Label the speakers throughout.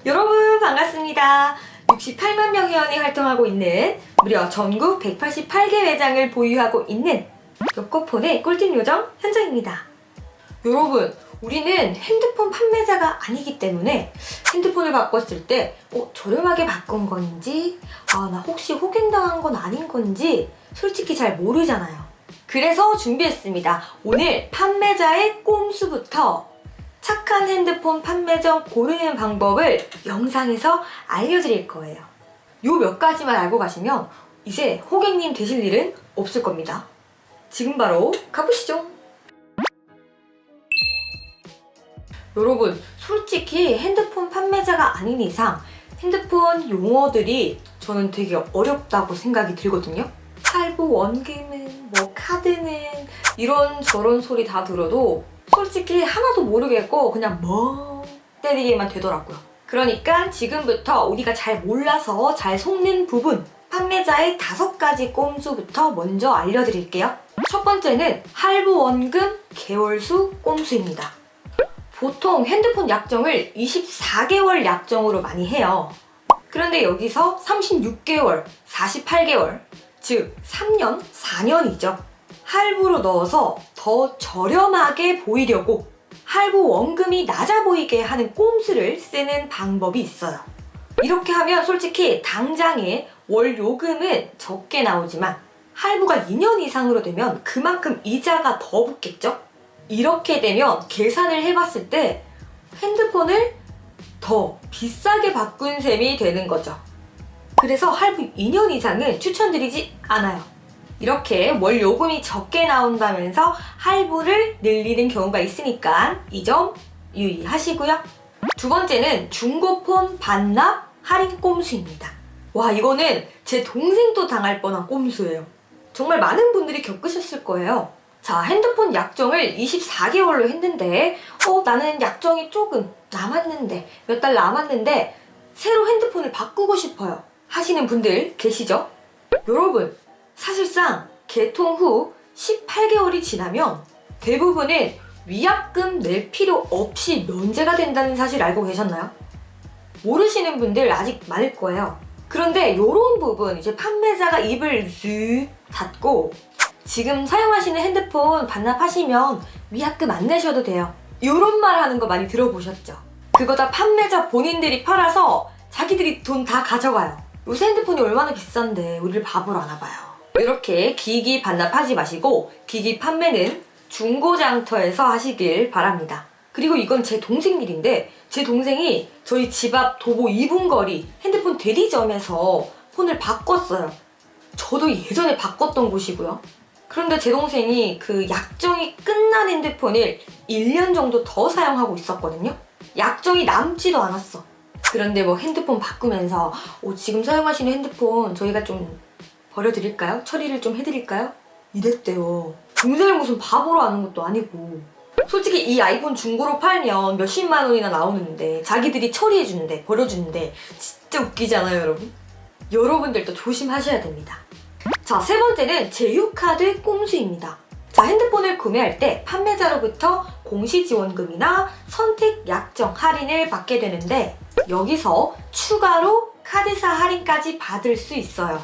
Speaker 1: 여러분 반갑습니다. 68만 명 회원이 활동하고 있는 무려 전국 188개 매장을 보유하고 있는 요코폰의 꿀팁 요정 현정입니다. 여러분, 우리는 핸드폰 판매자가 아니기 때문에 핸드폰을 바꿨을 때 저렴하게 바꾼 건지 나 혹시 호갱당한 건 아닌 건지 솔직히 잘 모르잖아요. 그래서 준비했습니다. 오늘 판매자의 꼼수부터 착한 핸드폰 판매점 고르는 방법을 영상에서 알려드릴 거예요. 요 몇 가지만 알고 가시면 이제 호갱님 되실 일은 없을 겁니다. 지금 바로 가보시죠. 여러분, 솔직히 핸드폰 판매자가 아닌 이상 핸드폰 용어들이 저는 되게 어렵다고 생각이 들거든요. 할부, 원금은, 카드는 이런 저런 소리 다 들어도 솔직히 하나도 모르겠고 그냥 때리기만 되더라고요. 그러니까 지금부터 우리가 잘 몰라서 잘 속는 부분, 판매자의 5가지 꼼수부터 먼저 알려드릴게요. 첫 번째는 할부, 원금, 개월수 꼼수입니다. 보통 핸드폰 약정을 24개월 약정으로 많이 해요. 그런데 여기서 36개월, 48개월, 즉 3년, 4년이죠. 할부로 넣어서 더 저렴하게 보이려고 할부 원금이 낮아 보이게 하는 꼼수를 쓰는 방법이 있어요. 이렇게 하면 솔직히 당장에 월 요금은 적게 나오지만 할부가 2년 이상으로 되면 그만큼 이자가 더 붙겠죠? 이렇게 되면 계산을 해봤을 때 핸드폰을 더 비싸게 바꾼 셈이 되는 거죠. 그래서 할부 2년 이상은 추천드리지 않아요. 이렇게 월 요금이 적게 나온다면서 할부를 늘리는 경우가 있으니까 이 점 유의하시고요. 두 번째는 중고폰 반납 할인 꼼수입니다. 와, 이거는 제 동생도 당할 뻔한 꼼수예요. 정말 많은 분들이 겪으셨을 거예요. 자, 핸드폰 약정을 24개월로 했는데 나는 약정이 조금 남았는데 몇 달 남았는데 새로 핸드폰을 바꾸고 싶어요 하시는 분들 계시죠? 여러분, 사실상 개통 후 18개월이 지나면 대부분은 위약금 낼 필요 없이 면제가 된다는 사실 알고 계셨나요? 모르시는 분들 아직 많을 거예요. 그런데 이런 부분, 이제 판매자가 입을 쓱 닫고 지금 사용하시는 핸드폰 반납하시면 위약금 안 내셔도 돼요. 이런 말 하는 거 많이 들어보셨죠? 그거 다 판매자 본인들이 팔아서 자기들이 돈 다 가져가요. 요새 핸드폰이 얼마나 비싼데 우리를 바보로 하나 봐요. 이렇게 기기 반납하지 마시고 기기 판매는 중고장터에서 하시길 바랍니다. 그리고 이건 제 동생 일인데 제 동생이 저희 집 앞 도보 2분 거리 핸드폰 대리점에서 폰을 바꿨어요. 저도 예전에 바꿨던 곳이고요. 그런데 제 동생이 그 약정이 끝난 핸드폰을 1년 정도 더 사용하고 있었거든요. 약정이 남지도 않았어. 그런데 핸드폰 바꾸면서 지금 사용하시는 핸드폰 저희가 좀 버려드릴까요? 처리를 좀 해드릴까요? 이랬대요. 동생을 무슨 바보로 하는 것도 아니고. 솔직히 이 아이폰 중고로 팔면 몇십만 원이나 나오는데 자기들이 처리해주는데, 버려주는데 진짜 웃기지 않아요, 여러분? 여러분들도 조심하셔야 됩니다. 자, 세 번째는 제휴카드 꼼수입니다. 자, 핸드폰을 구매할 때 판매자로부터 공시지원금이나 선택 약정 할인을 받게 되는데 여기서 추가로 카드사 할인까지 받을 수 있어요.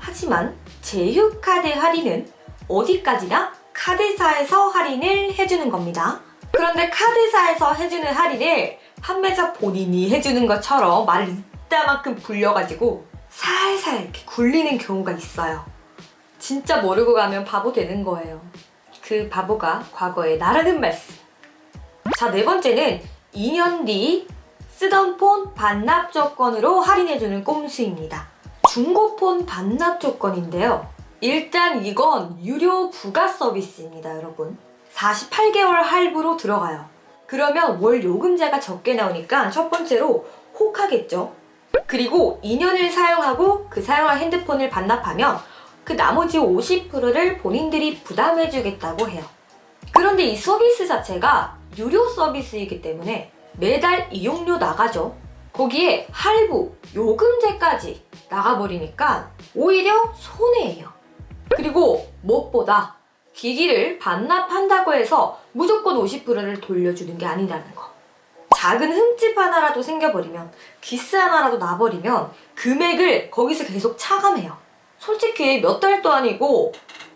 Speaker 1: 하지만 제휴카드 할인은 어디까지나 카드사에서 할인을 해주는 겁니다. 그런데 카드사에서 해주는 할인을 판매자 본인이 해주는 것처럼 말을 이따만큼 불려가지고 살살 이렇게 굴리는 경우가 있어요. 진짜 모르고 가면 바보 되는 거예요. 그 바보가 과거에 나라는 말씀. 자, 네 번째는 2년 뒤 쓰던 폰 반납 조건으로 할인해주는 꼼수입니다. 중고폰 반납 조건인데요. 일단 이건 유료 부가 서비스입니다, 여러분. 48개월 할부로 들어가요. 그러면 월 요금제가 적게 나오니까 첫 번째로 혹하겠죠. 그리고 2년을 사용하고 그 사용한 핸드폰을 반납하면 그 나머지 50%를 본인들이 부담해주겠다고 해요. 그런데 이 서비스 자체가 유료 서비스이기 때문에 매달 이용료 나가죠. 거기에 할부, 요금제까지 나가버리니까 오히려 손해예요. 그리고 무엇보다 기기를 반납한다고 해서 무조건 50%를 돌려주는 게 아니라는 거. 작은 흠집 하나라도 생겨버리면, 기스 하나라도 나버리면 금액을 거기서 계속 차감해요. 솔직히 몇 달도 아니고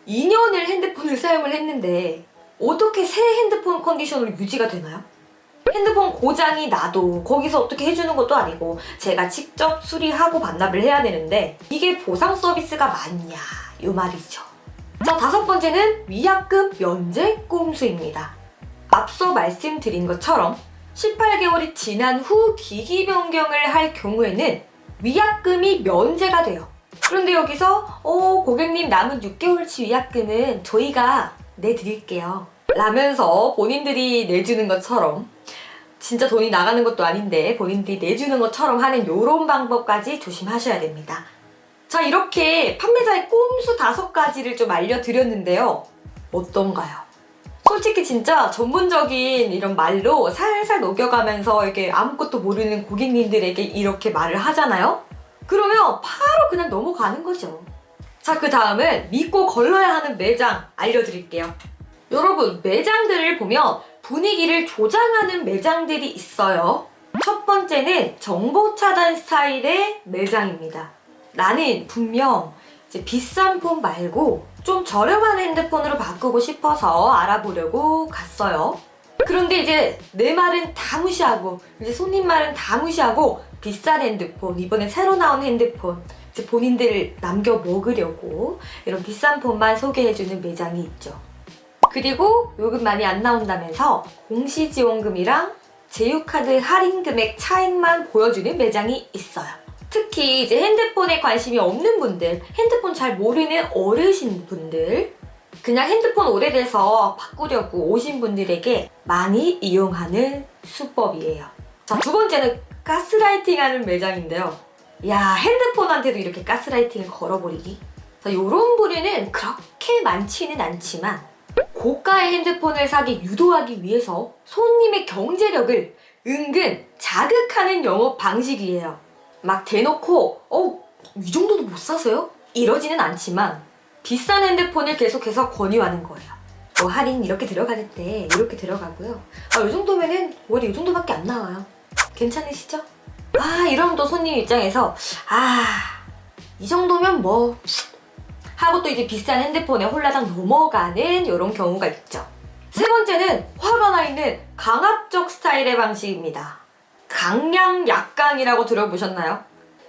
Speaker 1: 2년을 핸드폰을 사용을 했는데 어떻게 새 핸드폰 컨디션으로 유지가 되나요? 핸드폰 고장이 나도 거기서 어떻게 해주는 것도 아니고 제가 직접 수리하고 반납을 해야 되는데 이게 보상 서비스가 맞냐 이 말이죠. 자, 5번째는 위약금 면제 꼼수입니다. 앞서 말씀드린 것처럼 18개월이 지난 후 기기 변경을 할 경우에는 위약금이 면제가 돼요. 그런데 여기서 고객님 남은 6개월치 위약금은 저희가 내드릴게요 라면서 본인들이 내주는 것처럼, 진짜 돈이 나가는 것도 아닌데 본인들이 내주는 것처럼 하는 이런 방법까지 조심하셔야 됩니다. 자, 이렇게 판매자의 꼼수 5가지를 좀 알려드렸는데요. 어떤가요? 솔직히 진짜 전문적인 이런 말로 살살 녹여가면서 이렇게 아무것도 모르는 고객님들에게 이렇게 말을 하잖아요? 그러면 바로 그냥 넘어가는 거죠. 자, 그 다음은 믿고 걸러야 하는 매장 알려드릴게요. 여러분, 매장들을 보면 분위기를 조장하는 매장들이 있어요. 첫 번째는 정보 차단 스타일의 매장입니다. 나는 분명 이제 비싼 폰 말고 좀 저렴한 핸드폰으로 바꾸고 싶어서 알아보려고 갔어요. 그런데 이제 내 말은 다 무시하고 이제 손님 말은 다 무시하고 비싼 핸드폰, 이번에 새로 나온 핸드폰 이제 본인들 남겨 먹으려고 이런 비싼 폰만 소개해주는 매장이 있죠. 그리고 요금 많이 안 나온다면서 공시지원금이랑 제휴카드 할인 금액 차익만 보여주는 매장이 있어요. 특히 이제 핸드폰에 관심이 없는 분들, 핸드폰 잘 모르는 어르신분들, 그냥 핸드폰 오래돼서 바꾸려고 오신 분들에게 많이 이용하는 수법이에요. 자, 2번째는 가스라이팅하는 매장인데요. 야, 핸드폰한테도 이렇게 가스라이팅을 걸어버리기? 자, 이런 부류는 그렇게 많지는 않지만 고가의 핸드폰을 사기 유도하기 위해서 손님의 경제력을 은근 자극하는 영업 방식이에요. 막 대놓고 이 정도도 못 사세요? 이러지는 않지만 비싼 핸드폰을 계속해서 권유하는 거예요. 할인 이렇게 들어가는데 이렇게 들어가고요. 이 정도면은 월에 이 정도밖에 안 나와요. 괜찮으시죠? 이러면 또 손님 입장에서 이 정도면 뭐 하고 또 이제 비싼 핸드폰에 홀라당 넘어가는 이런 경우가 있죠. 3번째는 화가 나 있는 강압적 스타일의 방식입니다. 강양 약강이라고 들어보셨나요?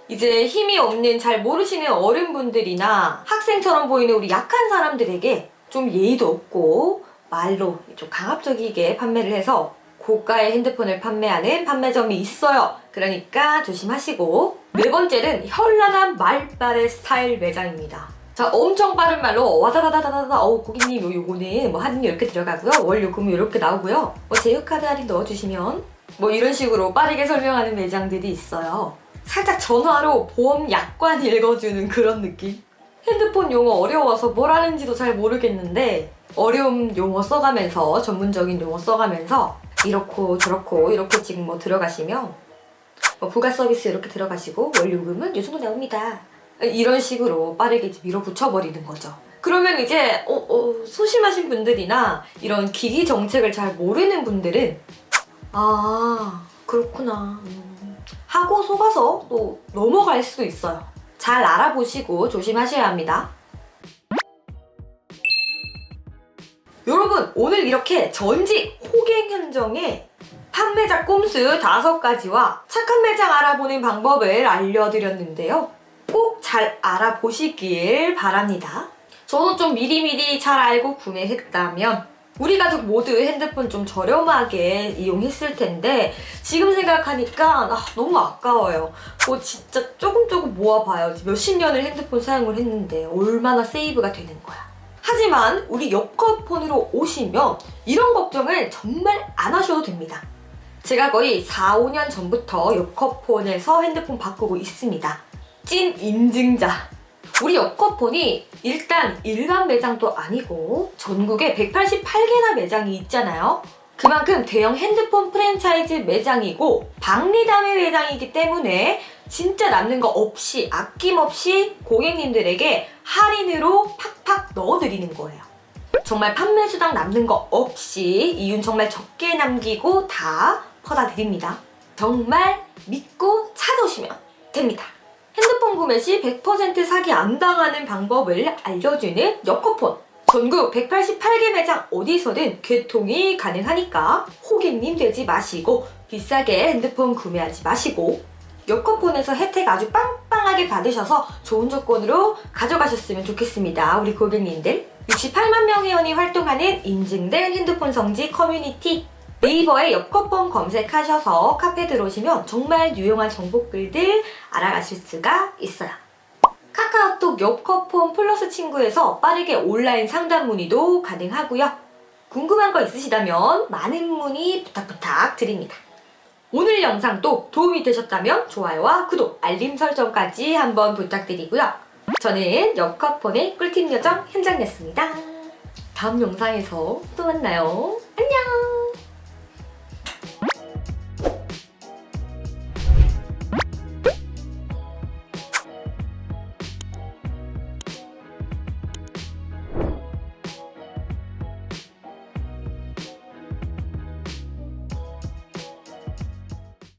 Speaker 1: 이제 힘이 없는 잘 모르시는 어른분들이나 학생처럼 보이는 우리 약한 사람들에게 좀 예의도 없고 말로 좀 강압적이게 판매를 해서 고가의 핸드폰을 판매하는 판매점이 있어요. 그러니까 조심하시고. 4번째는 현란한 말빨의 스타일 매장입니다. 자, 엄청 빠른 말로 와다다다다다 고객님 요거는 뭐 할인 이렇게 들어가고요. 월 요금 이렇게 나오고요. 제휴카드 할인 넣어주시면 뭐 이런 식으로 빠르게 설명하는 매장들이 있어요. 살짝 전화로 보험 약관 읽어주는 그런 느낌? 핸드폰 용어 어려워서 뭘 하는지도 잘 모르겠는데 어려운 용어 써가면서 전문적인 용어 써가면서 이렇고 저렇고 이렇게 지금 뭐 들어가시면 부가 서비스 이렇게 들어가시고 월 요금은 이 정도 나옵니다. 이런 식으로 빠르게 밀어붙여 버리는 거죠. 그러면 이제 소심하신 분들이나 이런 기기 정책을 잘 모르는 분들은 그렇구나 하고 속아서 또 넘어갈 수도 있어요. 잘 알아보시고 조심하셔야 합니다. 여러분, 오늘 이렇게 전직 호갱 현정의 판매자 꼼수 5가지와 착한 매장 알아보는 방법을 알려드렸는데요. 꼭 잘 알아보시길 바랍니다. 저도 좀 미리미리 잘 알고 구매했다면 우리 가족 모두 핸드폰 좀 저렴하게 이용했을 텐데 지금 생각하니까 너무 아까워요. 진짜 조금 모아봐요. 몇십 년을 핸드폰 사용을 했는데 얼마나 세이브가 되는 거야. 하지만 우리 옆커폰으로 오시면 이런 걱정을 정말 안 하셔도 됩니다. 제가 거의 4, 5년 전부터 옆커폰에서 핸드폰 바꾸고 있습니다. 찐 인증자. 우리 옆커폰이 일단 일반 매장도 아니고 전국에 188개나 매장이 있잖아요. 그만큼 대형 핸드폰 프랜차이즈 매장이고 박리담의 매장이기 때문에 진짜 남는 거 없이 아낌없이 고객님들에게 할인으로 팍팍 넣어드리는 거예요. 정말 판매 수당 남는 거 없이 이윤 정말 적게 남기고 다 퍼다 드립니다. 정말 믿고 찾아오시면 됩니다. 핸드폰 구매 시 100% 사기 안 당하는 방법을 알려주는 여코폰. 전국 188개 매장 어디서든 개통이 가능하니까 호객님 되지 마시고 비싸게 핸드폰 구매하지 마시고 여코폰에서 혜택 아주 빵빵하게 받으셔서 좋은 조건으로 가져가셨으면 좋겠습니다. 우리 고객님들. 68만 명 회원이 활동하는 인증된 핸드폰 성지 커뮤니티 네이버에 여코폰 검색하셔서 카페 들어오시면 정말 유용한 정보글들 알아가실 수가 있어요. 카카오톡 여코폰 플러스 친구에서 빠르게 온라인 상담 문의도 가능하고요. 궁금한 거 있으시다면 많은 문의 부탁 드립니다. 오늘 영상도 도움이 되셨다면 좋아요와 구독, 알림 설정까지 한번 부탁드리고요. 저는 여코폰의 꿀팁 요정 현장이었습니다. 다음 영상에서 또 만나요. 안녕!